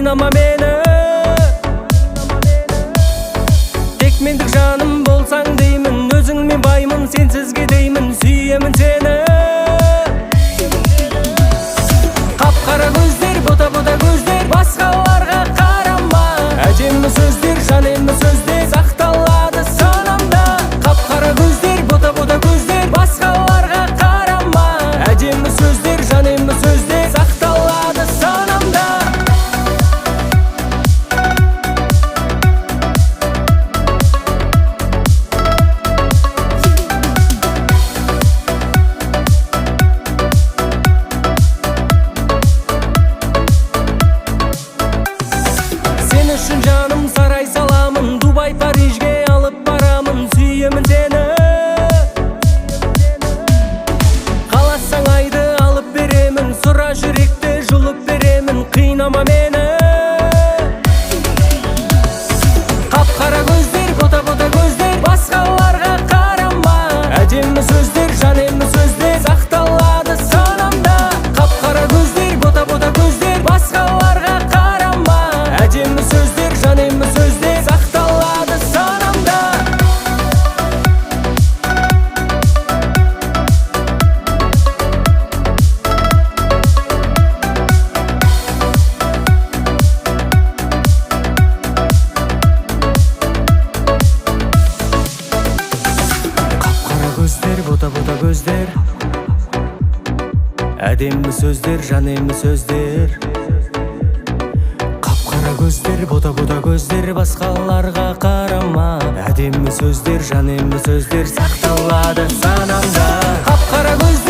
Kıynama meni, tek mendік жаным болсаң деймін. Өзіңмен баймын, сенсізге деймін, сүйемін сені. Қап-қара көздер, бота-бота көздер, басқаларға қарама. Әдемі сөздер, жанемі сөздер сақталады санамда. Қап-қара көздер, бота-бота көздер, басқаларға қарама. Әдемі сөздер, жанемі сөздер сақталады санамда. Сен үшін жаным сарай саламын, Дубай, Парижге алып барамын, сүйемін сені. Қаласаң айды алып беремін, сұра жүректі жұлып беремін, қинама мені. Қап-қара көздер, бота-бота көздер, басқаларға қарама. Әдемі сөздер, жанемі сөздер сақталады санамда. Қап-қара көздер, бота-бота көздер, басқаларға қарама. Әдемі сөздер, жанемі сөздер сақталады санамда. Қап-қара көздер, бота-бота көздер, әдемі сөздер, жанемі сөздер. Қап-қара көздер, бота-бота көздер, басқаларға қарама. Әдемі сөздер, жанемі сөздер сақталады санамда. Қап-қара көздер